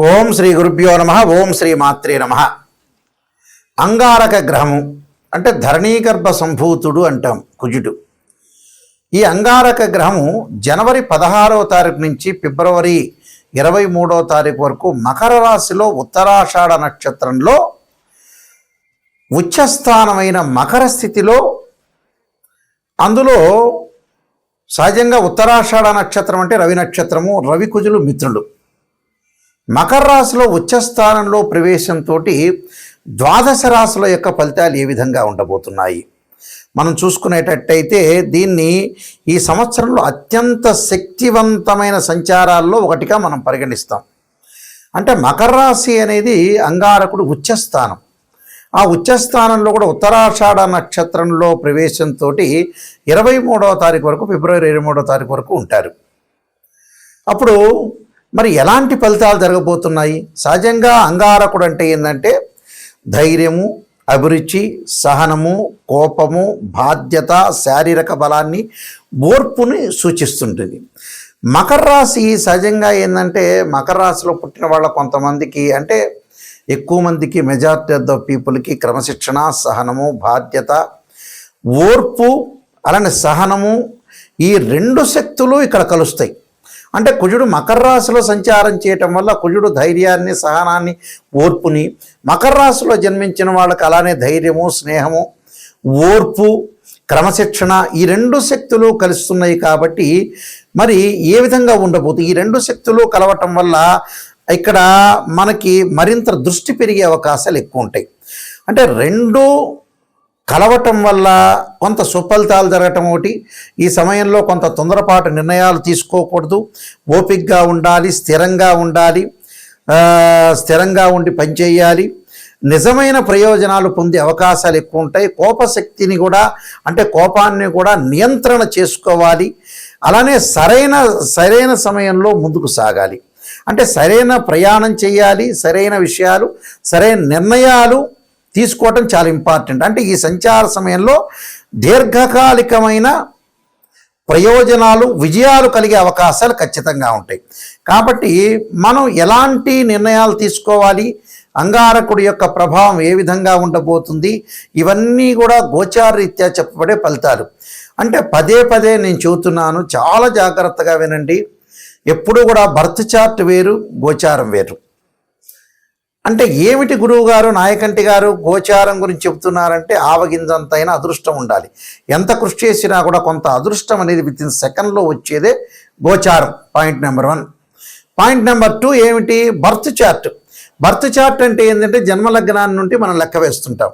ఓం శ్రీ గురుభ్యో నమ. ఓం శ్రీ మాత్రే నమ. అంగారక గ్రహము అంటే ధరణీగర్భ సంభూతుడు అంటాం కుజుడు. ఈ అంగారక గ్రహము జనవరి 16వ తారీఖు నుంచి ఫిబ్రవరి 23వ తారీఖు వరకు మకర రాశిలో ఉత్తరాషాఢ నక్షత్రంలో ఉచ్చస్థానమైన మకర స్థితిలో, అందులో సహజంగా ఉత్తరాషాఢ నక్షత్రం అంటే రవి నక్షత్రము, రవి కుజులు మిత్రులు. మకర రాశిలో ఉచ్చస్థానంలో ప్రవేశంతో ద్వాదశ రాశుల యొక్క ఫలితాలు ఏ విధంగా ఉండబోతున్నాయి మనం చూసుకునేటట్టయితే, దీన్ని ఈ సంవత్సరంలో అత్యంత శక్తివంతమైన సంచారాల్లో ఒకటిగా మనం పరిగణిస్తాం. అంటే మకర రాశి అనేది అంగారకుడు ఉచ్చస్థానం. ఆ ఉచ్చస్థానంలో కూడా ఉత్తరాషాఢ నక్షత్రంలో ప్రవేశంతో 23వ తారీఖు వరకు, ఫిబ్రవరి 23వ తారీఖు వరకు ఉంటారు. అప్పుడు మరి ఎలాంటి ఫలితాలు జరగబోతున్నాయి? సహజంగా అంగారకుడు అంటే ఏంటంటే ధైర్యము, అభిరుచి, సహనము, కోపము, బాధ్యత, శారీరక బలాన్ని, ఓర్పుని సూచిస్తుంటుంది. మకర రాశి సహజంగా ఏంటంటే మకర రాశిలో పుట్టిన వాళ్ళ కొంతమందికి, అంటే ఎక్కువ మందికి, మెజారిటీ ఆఫ్ ద పీపుల్కి క్రమశిక్షణ, సహనము, బాధ్యత, ఓర్పు, అలానే సహనము, ఈ రెండు శక్తులు ఇక్కడ కలుస్తాయి. అంటే కుజుడు మకర రాశిలో సంచారం చేయటం వల్ల కుజుడు ధైర్యాన్ని, సహనాన్ని, ఓర్పుని, మకర రాశిలో జన్మించిన వాళ్ళకి అలానే ధైర్యము, స్నేహము, ఓర్పు, క్రమశిక్షణ, ఈ రెండు శక్తులు కలుస్తున్నాయి. కాబట్టి మరి ఏ విధంగా ఉండబోతుంది? ఈ రెండు శక్తులు కలవటం వల్ల ఇక్కడ మనకి మరింత దృష్టి పెరిగే అవకాశాలు ఎక్కువ ఉంటాయి. అంటే రెండు కలవటం వల్ల కొంత సుఫలితాలు జరగటం ఒకటి. ఈ సమయంలో కొంత తొందరపాటు నిర్ణయాలు తీసుకోకూడదు, ఓపికగా ఉండాలి, స్థిరంగా ఉండి పనిచేయాలి. నిజమైన ప్రయోజనాలు పొందే అవకాశాలు ఎక్కువ ఉంటాయి. కోపశక్తిని కూడా, అంటే కోపాన్ని కూడా నియంత్రణ చేసుకోవాలి. అలానే సరైన సమయంలో ముందుకు సాగాలి. అంటే సరైన ప్రయాణం చేయాలి, సరైన విషయాలు, సరైన నిర్ణయాలు తీసుకోవటం చాలా ఇంపార్టెంట్. అంటే ఈ సంచార సమయంలో దీర్ఘకాలికమైన ప్రయోజనాలు, విజయాలు కలిగే అవకాశాలు ఖచ్చితంగా ఉంటాయి. కాబట్టి మనం ఎలాంటి నిర్ణయాలు తీసుకోవాలి, అంగారకుడి యొక్క ప్రభావం ఏ విధంగా ఉండబోతుంది, ఇవన్నీ కూడా గోచారరీత్యా చెప్పబడే ఫలితాలు. అంటే పదే నేను చెబుతున్నాను, చాలా జాగ్రత్తగా వినండి. ఎప్పుడూ కూడా బర్త్ చార్ట్ వేరు, గోచారం వేరు. అంటే ఏమిటి గురువు గారు, నాయకంటి గారు గోచారం గురించి చెబుతున్నారంటే, ఆవగింజంతైనా అదృష్టం ఉండాలి. ఎంత కృషి చేసినా కూడా కొంత అదృష్టం అనేది వితిన్ సెకండ్లో వచ్చేదే గోచారం. Point number 1. పాయింట్ నెంబర్ 2 ఏమిటి? Birth chart. బర్త్ చార్ట్ అంటే ఏంటంటే జన్మలగ్నాన్ని నుండి మనం లెక్క వేస్తుంటాం.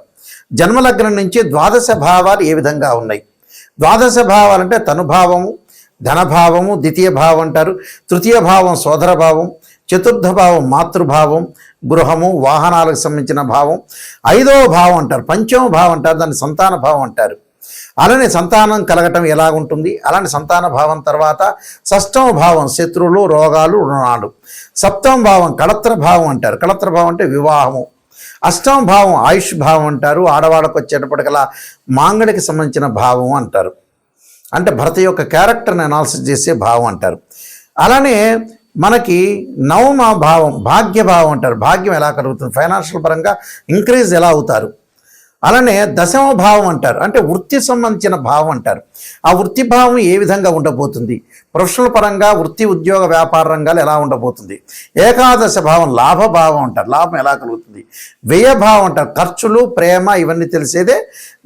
జన్మలగ్నం నుంచి ద్వాదశ భావాలు ఏ విధంగా ఉన్నాయి. ద్వాదశ భావాలు అంటే తనుభావము, ధనభావము, ద్వితీయ భావం అంటారు, తృతీయ భావం సోదర భావం, చతుర్థ భావం మాతృభావం, గృహము, వాహనాలకు సంబంధించిన భావం, 5వ భావం అంటారు, పంచమ భావం అంటారు, దాన్ని సంతాన భావం అంటారు. అలానే సంతానం కలగటం ఎలాగుంటుంది, అలానే సంతాన భావం తర్వాత 6వ భావం శత్రువులు, రోగాలు, రుణాలు, 7వ భావం కళత్ర భావం అంటారు. కళత్ర భావం అంటే వివాహము, 8వ భావం ఆయుష్ భావం అంటారు, ఆడవాళ్ళకు వచ్చేటప్పటికలా మాంగళికి సంబంధించిన భావం అంటారు. అంటే భర్త యొక్క క్యారెక్టర్ని అనాలిసిస్ చేసే భావం అంటారు. అలానే మనకి 9వ భావం భాగ్యభావం అంటారు. భాగ్యం ఎలా కలుగుతుంది, ఫైనాన్షియల్ పరంగా ఇంక్రీజ్ ఎలా అవుతారు. అలానే 10వ భావం అంటారు, అంటే వృత్తి సంబంధించిన భావం అంటారు. ఆ వృత్తి భావం ఏ విధంగా ఉండబోతుంది, ప్రొఫెషనల్ పరంగా వృత్తి, ఉద్యోగ, వ్యాపార రంగాలు ఎలా ఉండబోతుంది. 11వ భావం లాభభావం అంటారు, లాభం ఎలా కలుగుతుంది. వ్యయభావం అంటారు, ఖర్చులు, ప్రేమ, ఇవన్నీ తెలిసేదే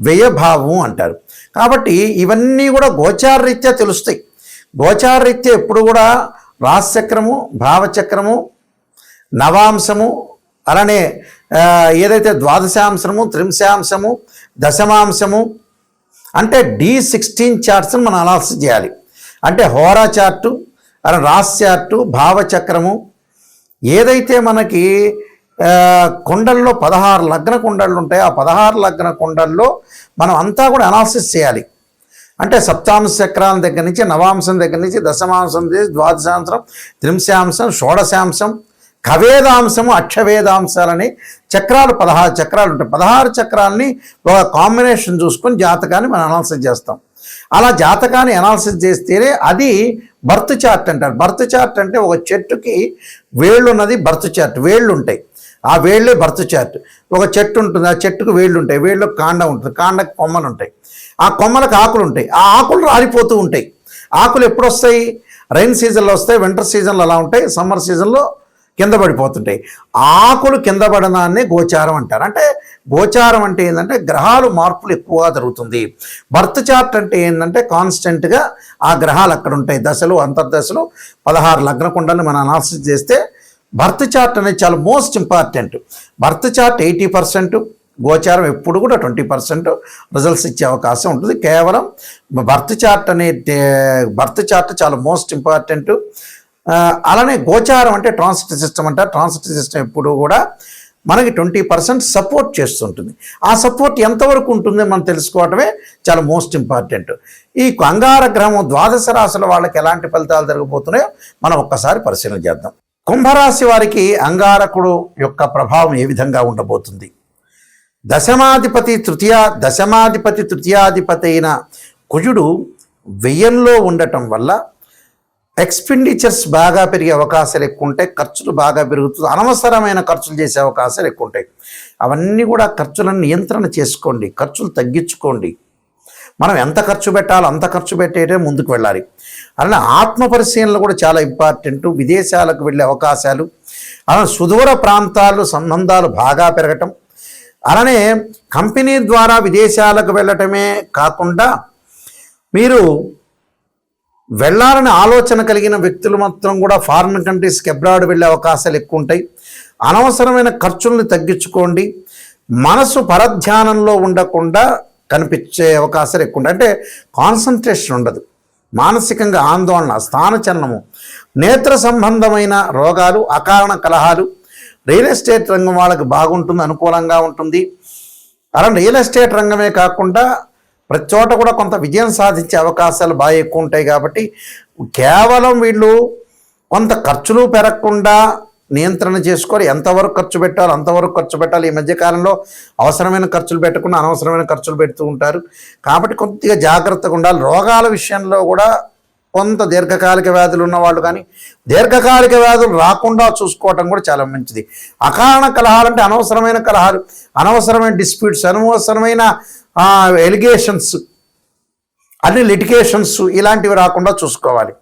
వ్యయభావం అంటారు. కాబట్టి ఇవన్నీ కూడా గోచారరీత్యా తెలుస్తాయి. గోచారరీత్యా ఎప్పుడు కూడా రాశిచక్రము, భావచక్రము, నవాంశము, అలానే ఏదైతే ద్వాదశాంశము, త్రింశాంశము, దశమాంశము, అంటే D16 చార్ట్స్ని మనం అనాలిసిస్ చేయాలి. అంటే హోరా చార్టు, అలా రాశి చార్టు, భావచక్రము, ఏదైతే మనకి కుండల్లో 16 లగ్న కుండళ్ళు ఉంటాయో ఆ 16 లగ్న కుండల్లో మనం అంతా కూడా అనాలిసిస్ చేయాలి. అంటే సప్తాంశ చక్రాల దగ్గర నుంచి, నవాంశం దగ్గర నుంచి, దశమాంశం, ద్వాదశాంశం, త్రింశాంశం, షోడశాంశం, ఖవేదాంశము, అక్షవేదాంశాలని చక్రాలు 16 చక్రాలు ఉంటాయి. 16 చక్రాలని ఒక కాంబినేషన్ చూసుకొని జాతకాన్ని మనం అనాలిసిస్ చేస్తాం. అలా జాతకాన్ని అనాలిసిస్ చేస్తేనే అది బర్త్ చార్ట్ అంటారు. బర్త్ చార్ట్ అంటే ఒక చెట్టుకి వేళ్ళు ఉన్నది బర్త్ చార్ట్, వేళ్ళు ఉంటాయి, ఆ వేళ్ళే బర్త్ చార్ట్. ఒక చెట్టు ఉంటుంది, ఆ చెట్టుకు వేళ్ళు ఉంటాయి, వేళ్ళకు కాండం ఉంటుంది, కాండకు కొమ్మలు ఉంటాయి, ఆ కొమ్మలకు ఆకులు ఉంటాయి, ఆ ఆకులు రాలిపోతూ ఉంటాయి. ఆకులు ఎప్పుడు వస్తాయి? రైన్ సీజన్లో వస్తాయి, వింటర్ సీజన్లో అలా ఉంటాయి, సమ్మర్ సీజన్లో కింద పడిపోతుంటాయి. ఆకులు కింద పడడాన్ని గోచారం అంటారు. అంటే గోచారం అంటే ఏంటంటే గ్రహాలు మార్పులు ఎక్కువగా జరుగుతుంది. బర్త్ చార్ట్ అంటే ఏంటంటే కాన్స్టెంట్గా ఆ గ్రహాలు అక్కడ ఉంటాయి, దశలు అంతర్దశలు 16 లగ్న కుండల్ని మనం అనాలిసిస్ చేస్తే బర్త్ చార్ట్ అనేది చాలా మోస్ట్ ఇంపార్టెంట్. బర్త్ చార్ట్ 80%, గోచారం ఎప్పుడు కూడా 20% రిజల్ట్స్ ఇచ్చే అవకాశం ఉంటుంది. కేవలం బర్త్ చార్ట్ చాలా మోస్ట్ ఇంపార్టెంట్. అలానే గోచారం అంటే ట్రాన్సిట్ సిస్టమ్ అంటారు. ట్రాన్సిట్ సిస్టమ్ ఎప్పుడు కూడా మనకి 20% సపోర్ట్ చేస్తుంటుంది. ఆ సపోర్ట్ ఎంతవరకు ఉంటుందో మనం తెలుసుకోవటమే చాలా మోస్ట్ ఇంపార్టెంట్. ఈ అంగార గ్రహం ద్వాదశ రాశుల వాళ్ళకి ఎలాంటి ఫలితాలు జరగబోతున్నాయో మనం ఒక్కసారి పరిశీలన చేద్దాం. కుంభరాశి వారికి అంగారకుడు యొక్క ప్రభావం ఏ విధంగా ఉండబోతుంది? దశమాధిపతి తృతీయాధిపతి అయిన కుజుడు వ్యయంలో ఉండటం వల్ల ఎక్స్పెండిచర్స్ బాగా పెరిగే అవకాశాలు ఎక్కువ ఉంటాయి, ఖర్చులు బాగా పెరుగుతుంది, అనవసరమైన ఖర్చులు చేసే అవకాశాలు ఎక్కువ ఉంటాయి. అవన్నీ కూడా ఖర్చులను నియంత్రణ చేసుకోండి, ఖర్చులు తగ్గించుకోండి. మనం ఎంత ఖర్చు పెట్టాలో అంత ఖర్చు పెట్టేటే ముందుకు వెళ్ళాలి. అలానే ఆత్మ పరిశీలనలు కూడా చాలా ఇంపార్టెంట్. విదేశాలకు వెళ్ళే అవకాశాలు, అలానే సుదూర ప్రాంతాలు సంబంధాలు బాగా పెరగటం, అలానే కంపెనీ ద్వారా విదేశాలకు వెళ్ళటమే కాకుండా మీరు వెళ్ళాలని ఆలోచన కలిగిన వ్యక్తులు మాత్రం కూడా ఫారిన్ కంట్రీస్కి అబ్రాడ్ వెళ్ళే అవకాశాలు ఎక్కువ ఉంటాయి. అనవసరమైన ఖర్చుల్ని తగ్గించుకోండి. మనసు పరధ్యానంలో ఉండకుండా కనిపించే అవకాశాలు ఎక్కువ ఉంటాయి. అంటే కాన్సన్ట్రేషన్ ఉండదు, మానసికంగా ఆందోళన, స్థానచలనము, నేత్ర సంబంధమైన రోగాలు, అకారణ కలహాలు. రియల్ ఎస్టేట్ రంగం వాళ్ళకి బాగుంటుంది, అనుకూలంగా ఉంటుంది. అలా రియల్ ఎస్టేట్ రంగమే కాకుండా ప్రతి చోట కూడా కొంత విజయం సాధించే అవకాశాలు బాగా ఎక్కువ ఉంటాయి. కాబట్టి కేవలం వీళ్ళు కొంత ఖర్చులు పెరగకుండా నియంత్రణ చేసుకొని ఎంతవరకు ఖర్చు పెట్టాలో అంతవరకు ఖర్చు పెట్టాలి. ఈ మధ్యకాలంలో అవసరమైన ఖర్చులు పెట్టకుండా అనవసరమైన ఖర్చులు పెడుతూ ఉంటారు. కాబట్టి కొద్దిగా జాగ్రత్తగా ఉండాలి. రోగాల విషయంలో కూడా కొంత దీర్ఘకాలిక వ్యాధులు ఉన్నవాళ్ళు కానీ దీర్ఘకాలిక వ్యాధులు రాకుండా చూసుకోవటం కూడా చాలా మంచిది. అకారణ కలహాలు అంటే అనవసరమైన కలహాలు, అనవసరమైన డిస్ప్యూట్స్, అనవసరమైన ఎలిగేషన్స్, అన్ని లిటిగేషన్స్ ఇలాంటివి రాకుండా చూసుకోవాలి.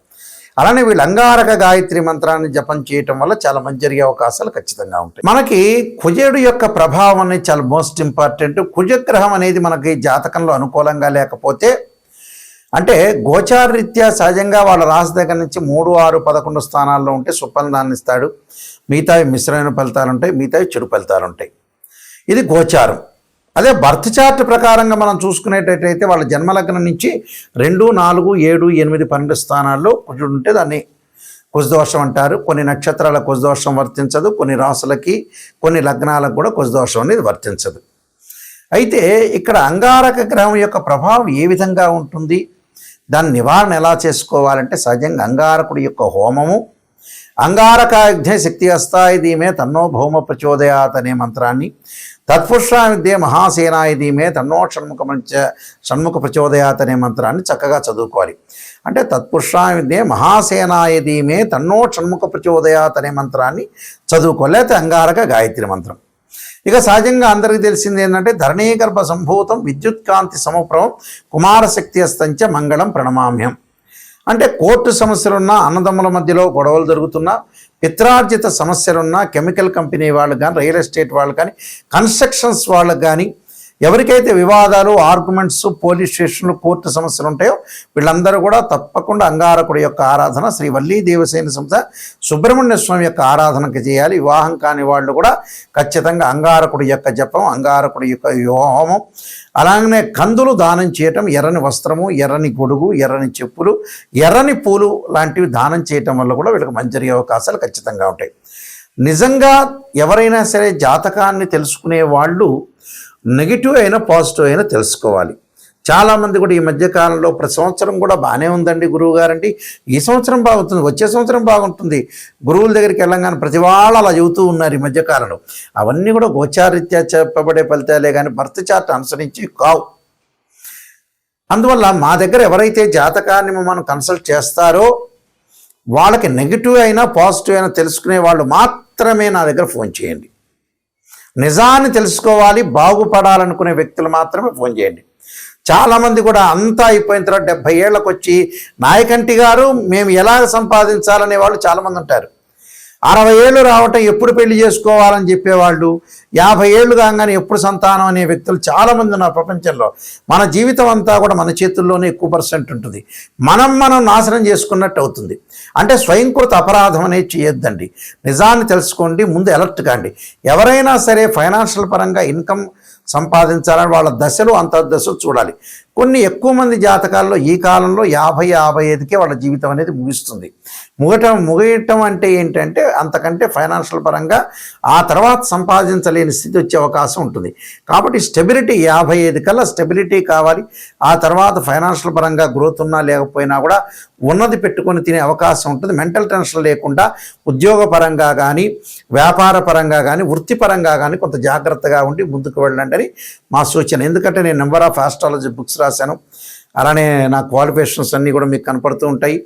అలానే వీళ్ళు అంగారక గాయత్రి మంత్రాన్ని జపం చేయటం వల్ల చాలా మంచి జరిగే అవకాశాలు ఖచ్చితంగా ఉంటాయి. మనకి కుజుడు యొక్క ప్రభావం అనేది చాలా మోస్ట్ ఇంపార్టెంట్. కుజగ్రహం అనేది మనకి జాతకంలో అనుకూలంగా లేకపోతే, అంటే గోచారరీత్యా సహజంగా వాళ్ళ రాశి దగ్గర నుంచి 3, 6, 11 స్థానాల్లో ఉంటే సుఫలితాన్ని ఇస్తాడు. మిగతావి మిశ్రమైన ఫలితాలు ఉంటాయి, మిగతావి చెడు ఫలితాలు ఉంటాయి. ఇది గోచారం. అదే బర్త్ చార్ట్ ప్రకారంగా మనం చూసుకునేటట్టయితే వాళ్ళ జన్మలగ్నం నుంచి 2, 4, 7, 8, 12 స్థానాల్లో కుజుడు ఉంటే దాన్ని కుజదోషం అంటారు. కొన్ని నక్షత్రాల కుజదోషం వర్తించదు, కొన్ని రాసులకి కొన్ని లగ్నాలకు కూడా కుజదోషం అనేది వర్తించదు. అయితే ఇక్కడ అంగారక గ్రహం యొక్క ప్రభావం ఏ విధంగా ఉంటుంది, దాని నివారణ ఎలా చేసుకోవాలంటే సహజంగా అంగారకుడి యొక్క హోమము, అంగారకాగ్నే శక్తి అస్తాయి ధీమే తన్నో భౌమ ప్రచోదయాత్ అనే మంత్రాన్ని, తత్పురుషా విద్యే మహాసేనాయ ధీమే తన్నో షణ్ముఖ ప్రచోదయాత్ అనే మంత్రాన్ని చక్కగా చదువుకోవాలి. అంటే తత్పురుషా విద్యే మహాసేనాయ ధీమే తన్నో షణ్ముఖ ప్రచోదయాత్ అనే మంత్రాన్ని చదువుకోవాలి. లేకపోతే అంగారక గాయత్రి మంత్రం. ఇక సహజంగా అందరికీ తెలిసింది ఏంటంటే ధరణీగర్భ సంభూతం విద్యుత్కాంతి సమప్రభం కుమారశక్తి అస్తంచ మంగళం ప్రణమామ్యం. అంటే కోర్టు సమస్యలున్నా, అన్నదమ్ముల మధ్యలో గొడవలు జరుగుతున్నా, పిత్రార్జిత సమస్యలున్నా, కెమికల్ కంపెనీ వాళ్ళు కానీ, రియల్ ఎస్టేట్ వాళ్ళు కానీ, కన్స్ట్రక్షన్స్ వాళ్ళకి కానీ, ఎవరికైతే వివాదాలు, ఆర్గ్యుమెంట్స్, పోలీస్ స్టేషన్లు, కోర్టు సమస్యలు ఉంటాయో వీళ్ళందరూ కూడా తప్పకుండా అంగారకుడి యొక్క ఆరాధన, శ్రీ వల్లీ దేవసేన సంస్థ సుబ్రహ్మణ్య స్వామి యొక్క ఆరాధనకి చేయాలి. వివాహం కాని వాళ్ళు కూడా ఖచ్చితంగా అంగారకుడి యొక్క జపం, అంగారకుడి యొక్క హోమం, అలాగనే కందులు దానం చేయటం, ఎర్రని వస్త్రము, ఎర్రని గొడుగు, ఎర్రని చెప్పులు, ఎర్రని పూలు లాంటివి దానం చేయటం వల్ల కూడా వీళ్ళకి మంచి జరిగే అవకాశాలు ఖచ్చితంగా ఉంటాయి. నిజంగా ఎవరైనా సరే జాతకాన్ని తెలుసుకునే వాళ్ళు నెగిటివ్ అయినా పాజిటివ్ అయినా తెలుసుకోవాలి. చాలామంది కూడా ఈ మధ్యకాలంలో ప్రతి సంవత్సరం కూడా బాగానే ఉందండి గురువు గారంటే, ఈ సంవత్సరం బాగుంటుంది, వచ్చే సంవత్సరం బాగుంటుంది, గురువుల దగ్గరికి వెళ్ళంగానే ప్రతి వాళ్ళు అలా చెబుతూ ఉన్నారు ఈ మధ్యకాలంలో. అవన్నీ కూడా గోచారీత్యా చెప్పబడే ఫలితాలే కానీ భర్త చార్ట్ అనుసరించి కావు. అందువల్ల మా దగ్గర ఎవరైతే జాతకాన్ని మనం కన్సల్ట్ చేస్తారో వాళ్ళకి నెగిటివ్ అయినా పాజిటివ్ అయినా తెలుసుకునే వాళ్ళు మాత్రమే నా దగ్గర ఫోన్ చేయండి. నిజాన్ని తెలుసుకోవాలి, బాగుపడాలనుకునే వ్యక్తులు మాత్రమే ఫోన్ చేయండి. చాలామంది కూడా అంతా అయిపోయిన తర్వాత 70 ఏళ్ళకు వచ్చి నాయకంటి గారు మేము ఎలా సంపాదించాలనే వాళ్ళు చాలామంది ఉంటారు. 60 ఏళ్ళు రావటం ఎప్పుడు పెళ్లి చేసుకోవాలని చెప్పేవాళ్ళు, 50 ఏళ్ళు కాగానే ఎప్పుడు సంతానం అనే వ్యక్తులు చాలామంది ఉన్నారు ప్రపంచంలో. మన జీవితం అంతా కూడా మన చేతుల్లోనే ఎక్కువ పర్సెంట్ ఉంటుంది. మనం నాశనం చేసుకున్నట్టు అవుతుంది. అంటే స్వయంకృత అపరాధం అనేది చేయొద్దండి. నిజాన్ని తెలుసుకోండి, ముందు అలర్ట్ కాండి. ఎవరైనా సరే ఫైనాన్షియల్ పరంగా ఇన్కమ్ సంపాదించాలని వాళ్ళ దశలు అంతర్దశలు చూడాలి. కొన్ని ఎక్కువ మంది జాతకాల్లో ఈ కాలంలో 50-55కే వాళ్ళ జీవితం అనేది ముగుస్తుంది. ముగియటం అంటే ఏంటంటే అంతకంటే ఫైనాన్షియల్ పరంగా ఆ తర్వాత సంపాదించలేని స్థితి వచ్చే అవకాశం ఉంటుంది. కాబట్టి స్టెబిలిటీ 55 కల్లా స్టెబిలిటీ కావాలి. ఆ తర్వాత ఫైనాన్షియల్ పరంగా గ్రోత్ ఉన్నా లేకపోయినా కూడా ఉన్నది పెట్టుకొని తినే అవకాశం ఉంటుంది. మెంటల్ టెన్షన్ లేకుండా ఉద్యోగ పరంగా కానీ వ్యాపార పరంగా కానీ వృత్తిపరంగా కానీ కొంత జాగ్రత్తగా ఉండి ముందుకు వెళ్ళండి అని మా సూచన. ఎందుకంటే నేను నెంబర్ ఆఫ్ ఆస్ట్రాలజీ బుక్స్ రాశాను. అలానే నా క్వాలిఫికేషన్స్ అన్నీ కూడా మీకు కనపడుతూ ఉంటాయి.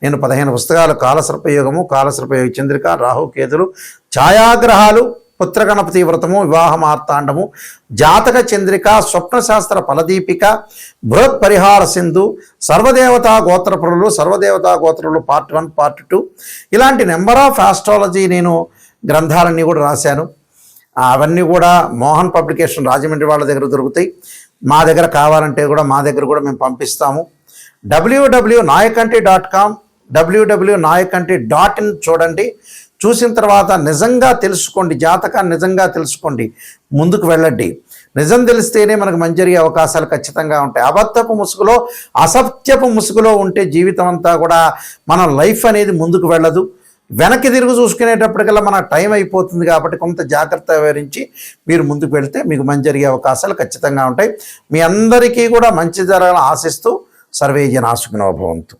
నేను 15 పుస్తకాలు, కాలసర్పయోగము, కాలసర్పయోగ చంద్రిక, రాహుకేతులు, ఛాయాగ్రహాలు, పుత్రగణపతి వ్రతము, వివాహ మార్తాండము, జాతక చంద్రిక, స్వప్నశాస్త్ర ఫలదీపిక, బృహత్ పరిహార సింధు, సర్వదేవతా గోత్రపురులు పార్ట్ 1 పార్ట్ 2 ఇలాంటి నెంబర్ ఆఫ్ ఆస్ట్రాలజీ నేను గ్రంథాలన్నీ కూడా రాశాను. అవన్నీ కూడా మోహన్ పబ్లికేషన్ రాజమండ్రి వాళ్ళ దగ్గర దొరుకుతాయి. మా దగ్గర కావాలంటే కూడా మా దగ్గర కూడా మేము పంపిస్తాము. www.nayakanti.com, www.nayakanti.in చూడండి. చూసిన తర్వాత నిజంగా తెలుసుకోండి, జాతకాన్ని నిజంగా తెలుసుకోండి, ముందుకు వెళ్ళండి. నిజం తెలిస్తేనే మనకు మంచి జరిగే అవకాశాలు ఖచ్చితంగా ఉంటాయి. అబద్ధపు ముసుగులో, అసత్యపు ముసుగులో ఉంటే జీవితం అంతా కూడా మన లైఫ్ అనేది ముందుకు వెళ్ళదు. వెనక్కి తిరిగి చూసుకునేటప్పటికల్లా మన టైం అయిపోతుంది. కాబట్టి కొంత జాగ్రత్త వివరించి మీరు ముందుకు వెళ్తే మీకు మంచి జరిగే అవకాశాలు ఖచ్చితంగా ఉంటాయి. మీ అందరికీ కూడా మంచి జరగాలని ఆశిస్తూ సర్వే జనా సుఖినో భవంతు.